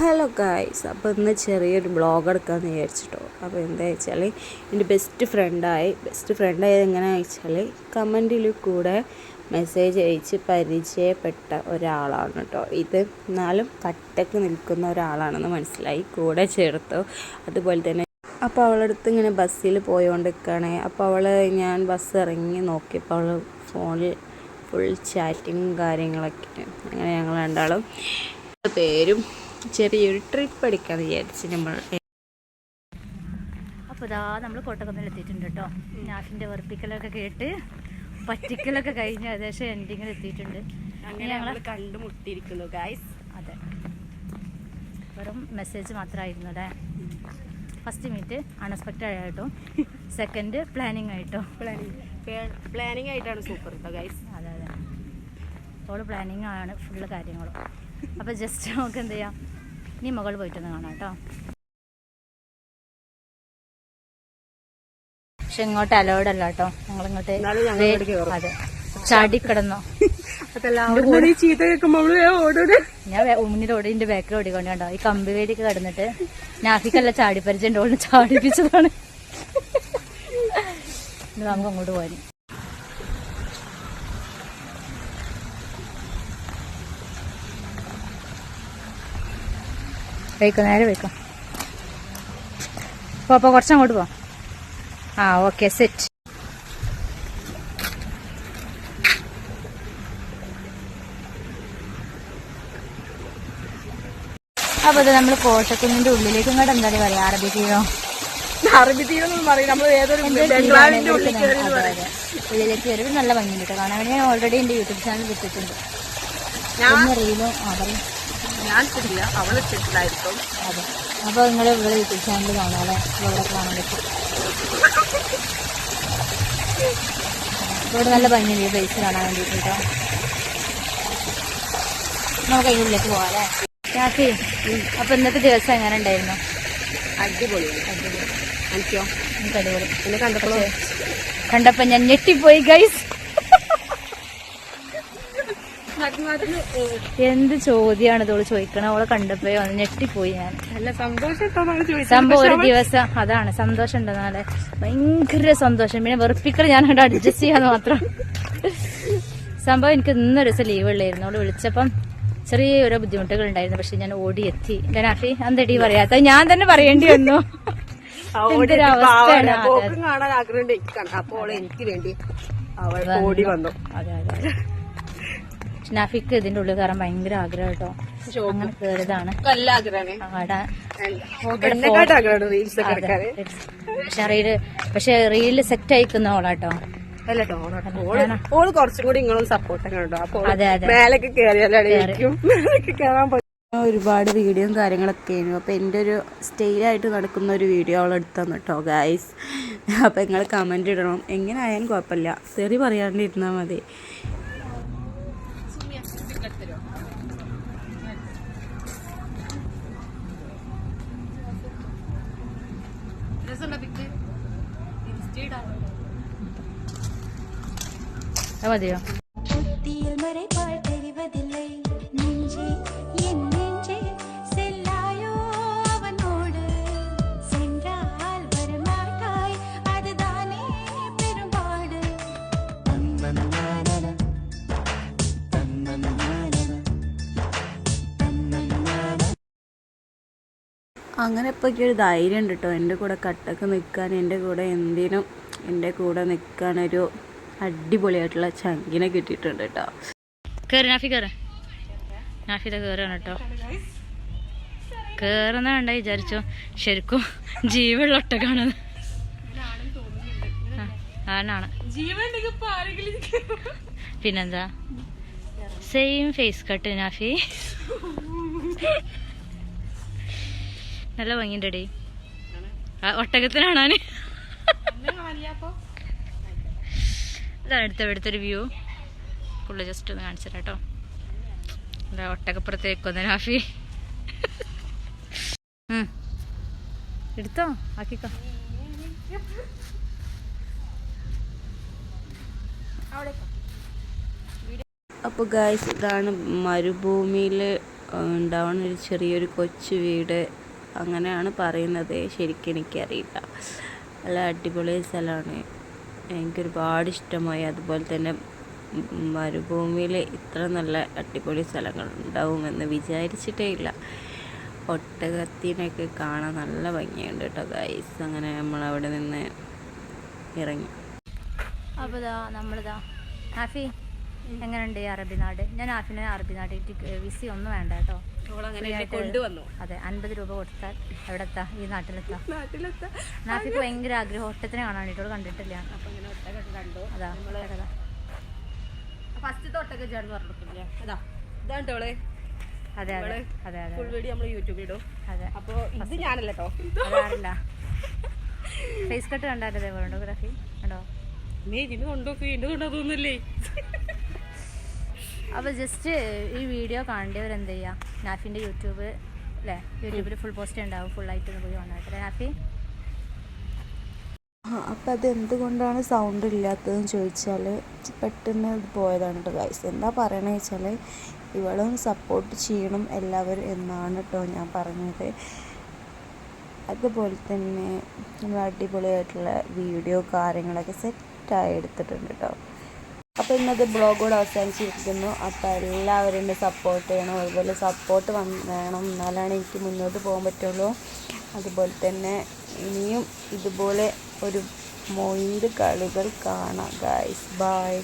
Hello guys, അപ്പോൾ ഇന്ന് ചെറിയൊരു ബ്ലോഗ് എടുക്കാമെന്ന് വിചാരിച്ചിട്ടോ. അപ്പോൾ എന്താ വെച്ചാൽ എൻ്റെ ബെസ്റ്റ് ഫ്രണ്ടായത് എങ്ങനെയാണെന്ന് വെച്ചാൽ കമൻറ്റിൽ കൂടെ മെസ്സേജ് അയച്ച് പരിചയപ്പെട്ട ഒരാളാണ് കേട്ടോ. ഇത് എന്നാലും കട്ടക്ക് നിൽക്കുന്ന ഒരാളാണെന്ന് മനസ്സിലായി, കൂടെ ചേർത്തു. അതുപോലെ തന്നെ അപ്പോൾ അവളടുത്ത് ഇങ്ങനെ ബസ്സിൽ പോയോണ്ടിരിക്കുകയാണ്. അപ്പോൾ ഞാൻ ബസ് ഇറങ്ങി നോക്കിയപ്പോൾ അവൾ ഫോണിൽ ഫുൾ ചാറ്റിങ്ങും കാര്യങ്ങളൊക്കെ. അങ്ങനെ ഞങ്ങൾ രണ്ടാളും പേരും ചെറിയൊരു ട്രിപ്പ് അടിക്കാന്ന് വിചാരിച്ച് നമ്മൾ. അപ്പോൾ ഇതാ നമ്മൾ കോട്ടക്കുന്നിൽ എത്തിയിട്ടുണ്ട് കേട്ടോ. നാഫിൻ്റെ വെറുപ്പിക്കലൊക്കെ കേട്ട് പറ്റിക്കലൊക്കെ കഴിഞ്ഞ് ഏകദേശം എൻഡിങ്ങിൽ എത്തിയിട്ടുണ്ട്. അങ്ങനെ ഞങ്ങൾ കണ്ടുമുട്ടിയിരിക്കുന്നു ഗായ്സ്. അതെ, വെറും മെസ്സേജ് മാത്രമായിരുന്നു അല്ലേ. ഫസ്റ്റ് മീറ്റ് അൺഎക്സ്പെക്റ്റഡ് ആയിട്ടോ, സെക്കൻഡ് പ്ലാനിങ് ആയിട്ടോ. പ്ലാനിങ് ആയിട്ടാണ് സൂപ്പർ കേട്ടോ ഗായ്സ്. അതെ അതെ, അവള് പ്ലാനിങ് ആണ് ഫുള്ള് കാര്യങ്ങളും. അപ്പോൾ ജസ്റ്റ് നമുക്ക് എന്ത് ചെയ്യാം, ഇനി മുകളിൽ പോയിട്ടൊന്ന് കാണാം കേട്ടോ. പക്ഷെ ഇങ്ങോട്ട് അലോഡ് അല്ല കേട്ടോ, ഞങ്ങളിങ്ങോട്ട് അതെ ചാടിക്കിടന്നോ. ഞാൻ മുന്നിൽ ഓടിന്റെ ബാക്കിൽ ഓടിക്കൊണ്ട് കണ്ടോ, ഈ കമ്പി വേലിക്ക് കിടന്നിട്ട് നാഫിക്കല്ല ചാടിപ്പരിച്ചുണ്ട്, ഓടി ചാടിപ്പിച്ചതാണ്. നമുക്ക് അങ്ങോട്ട് പോയി. വയ്ക്കും, നേരെ വയ്ക്കും. അപ്പോൾ കുറച്ചങ്ങോട്ട് പോവാം. ആ ഓക്കെ, സെറ്റ്. അപ്പോൾ അത് നമ്മൾ കോട്ടക്കുന്നിൻ്റെ ഉള്ളിലേക്ക് ഇങ്ങോട്ട് എന്താ പറയുക, അറബി തീരം ഉള്ളിലേക്ക് വരും. നല്ല ഭംഗിയുണ്ട് കേട്ടോ കാണാൻ. ഞാൻ ഓൾറെഡി എൻ്റെ യൂട്യൂബ് ചാനൽ കിട്ടിയിട്ടുണ്ട്. റീലും പറയും അതെ. അപ്പോൾ നിങ്ങൾ ഇവിടെ യൂട്യൂബ് ചാനൽ കാണാമല്ലേ, ഇവിടെ കാണാൻ പറ്റും. ഇവിടെ നല്ല ഭംഗിയുണ്ട് ഈ പ്ലേസ് കാണാൻ വേണ്ടിയിട്ട് കേട്ടോ. നമുക്ക് അതിൻ്റെ ഉള്ളിലേക്ക് പോകാം അല്ലേ. രാത്രി അപ്പോൾ ഇന്നത്തെ ദിവസം എങ്ങനെ ഉണ്ടായിരുന്നു? അടിപൊളി. എനിക്കോ? എനിക്ക് അടിപൊളി. കണ്ടപ്പോൾ ഞാൻ ഞെട്ടിപ്പോയി ഗൈസ്. എന്ത് ചോദ്യമാണ് ഇതോള് ചോദിക്കണം, അവളെ കണ്ടപ്പോയി വന്ന് ഞെട്ടിപ്പോയി ഞാൻ. സംഭവം ഒരു ദിവസം അതാണ് സന്തോഷം ഉണ്ടെന്നാലെ ഭയങ്കര സന്തോഷം. പിന്നെ വെറുപ്പിക്കൽ ഞാൻ അവിടെ അഡ്ജസ്റ്റ് ചെയ്യാന്ന് മാത്രം. സംഭവം എനിക്ക് ഇന്നൊരു ദിവസം ലീവ് ഉള്ളായിരുന്നു. അവള് വിളിച്ചപ്പം ചെറിയ ഓരോ ബുദ്ധിമുട്ടുകൾ ഉണ്ടായിരുന്നു, പക്ഷെ ഞാൻ ഓടിയെത്തി. ഗനാഫി അന്തടി പറയാത്ത ഞാൻ തന്നെ പറയേണ്ടി വന്നു. എന്തൊരവസ്ഥയാണ്. അതെ അതെ, നാഫിക്ക് ഇതിന്റെ ഉള്ളിൽ കയറാൻ ഭയങ്കര ആഗ്രഹം കേട്ടോ. അങ്ങനെ കയറിയതാണ്. പക്ഷെ റീല് സെറ്റ് അയക്കുന്ന ഓളാട്ടോ. കുറച്ചും കൂടി നിങ്ങളും സപ്പോർട്ടൊക്കെ ഉണ്ടോ. മേലൊക്കെ ഒരുപാട് വീഡിയോയും കാര്യങ്ങളൊക്കെ ആയിരുന്നു. അപ്പൊ എന്റെ ഒരു സ്റ്റൈലായിട്ട് നടക്കുന്ന ഒരു വീഡിയോ അവളെടുത്തന്നു കേട്ടോ ഗായ്സ്. അപ്പൊ നിങ്ങൾ കമന്റ് ഇടണം, എങ്ങനെ ആയാലും കുഴപ്പമില്ല, തെറി പറയാണ്ടിരുന്നാ മതി. മതിയോ? അങ്ങനെ ഇപ്പോൾ എനിക്കൊരു ധൈര്യം ഉണ്ട് കേട്ടോ, എൻ്റെ കൂടെ കട്ടക്ക് നിൽക്കാൻ, എൻ്റെ കൂടെ എന്തിനും എൻ്റെ കൂടെ നിൽക്കാനൊരു അടിപൊളിയായിട്ടുള്ള ചങ്കിനെ കിട്ടിയിട്ടുണ്ട് കേട്ടോ. കയറി നാഫി, കയറി നാഫിത കയറാണ് കേട്ടോ. കയറുന്ന കണ്ട വിചാരിച്ചോ ശരിക്കും ജീവുള്ള ഒട്ടകാണ്. ആണാണ്, പിന്നെന്താ സെയിം ഫേസ് കട്ട് നാഫി. നല്ല ഭംഗിയുണ്ടടി ഒട്ടകത്തിനാണ്. ഇതാണ് എടുത്തൊരു വ്യൂ. ഫുള്ള് ജസ്റ്റ് ഒന്ന് കാണിച്ചു കേട്ടോ. എന്താ ഒട്ടകപ്പുറത്തേക്ക് വന്ന നാഫി. എടുത്തോ, ആക്കിക്കോ. അപ്പോൾ ഗായ്സ്, ഇതാണ് മരുഭൂമിയിൽ ഉണ്ടാവുന്ന ഒരു ചെറിയൊരു കൊച്ചു വീട് അങ്ങനെയാണ് പറയുന്നത്. ശരിക്കും എനിക്കറിയില്ല. നല്ല അടിപൊളി സ്ഥലമാണ്, എനിക്കൊരുപാട് ഇഷ്ടമായി. അതുപോലെ തന്നെ മരുഭൂമിയിൽ ഇത്ര നല്ല അടിപൊളി സ്ഥലങ്ങൾ ഉണ്ടാവുമെന്ന് വിചാരിച്ചിട്ടേ ഇല്ല. ഒട്ടകത്തിനൊക്കെ കാണാൻ നല്ല ഭംഗിയുണ്ട് കേട്ടോ ഗൈസ്. അങ്ങനെ നമ്മളവിടെ നിന്ന് ഇറങ്ങി. അപ്പോൾ നമ്മളിതാ ഹാഫി എങ്ങനെയുണ്ട് ഈ അറബി നാട്? ഞാൻ ഹാഫിനെ അറബി നാട്ടിലേക്ക് വിസി ഒന്നും വേണ്ട കേട്ടോ, കൊണ്ടുവന്നു. അതെ 50 രൂപ കൊടുത്താൽ എവിടെ എത്താം? ഈ നാട്ടിലെത്താം. നാഫിക്ക് ഭയങ്കര ആഗ്രഹം ഒട്ടത്തിനെ കാണാൻ വേണ്ടിയിട്ട്, കണ്ടിട്ടില്ല. അതാ ഫസ്റ്റ് ഒട്ടൊക്കെ ചേർന്ന് പറഞ്ഞിട്ടില്ലേ, അതാ ഇതാണ്ടോളെ. അതെ അതെ അതെ അതെ ഫുൾ വീഡിയോ നമ്മൾ യൂട്യൂബിൽ ഇടും. അതെ, അപ്പോൾ ഇത് ഞാനല്ല കേട്ടോ, അതാറില്ല. ഫേസ് കട്ട് കണ്ടാലേ അതേപോലെ ഗ്രാഫി കണ്ടോ? തോന്നുന്നില്ലേ? അപ്പോൾ ജസ്റ്റ് ഈ വീഡിയോ കാണേണ്ടവർ എന്ത് ചെയ്യുക, നാഫിൻ്റെ യൂട്യൂബ് അല്ലേ, യൂട്യൂബിൽ ഫുൾ പോസ്റ്റ് ഉണ്ടാവും, ഫുള്ളായിട്ട് പോയി വന്നിട്ട് നാഫി. അപ്പം അത് എന്തുകൊണ്ടാണ് സൗണ്ട് ഇല്ലാത്തതെന്ന് ചോദിച്ചാൽ പെട്ടെന്ന് ഇത് പോയതാണ് കേട്ടോ ഗൈസ്. എന്താ പറയണതെന്ന് വെച്ചാൽ ഇവളും സപ്പോർട്ട് ചെയ്യണം എല്ലാവരും എന്നാണ് കേട്ടോ ഞാൻ പറഞ്ഞത്. അതുപോലെ തന്നെ നമ്മൾ അടിപൊളിയായിട്ടുള്ള വീഡിയോ കാര്യങ്ങളൊക്കെ സെറ്റായി എടുത്തിട്ടുണ്ട് കേട്ടോ. അപ്പോൾ ഇന്നത്തെ ബ്ലോഗോട് അവസാനിച്ചിരിക്കുന്നു. അപ്പോൾ എല്ലാവരും എന്നെ സപ്പോർട്ട് ചെയ്യണം, അതുപോലെ സപ്പോർട്ട് വേണം, എന്നാലാണ് എനിക്ക് മുന്നോട്ട് പോകാൻ പറ്റുള്ളൂ. അതുപോലെ തന്നെ ഇനിയും ഇതുപോലെ ഒരു മൊയിൻ്റ് കളികൾ കാണാം ഗൈസ്. ബൈ.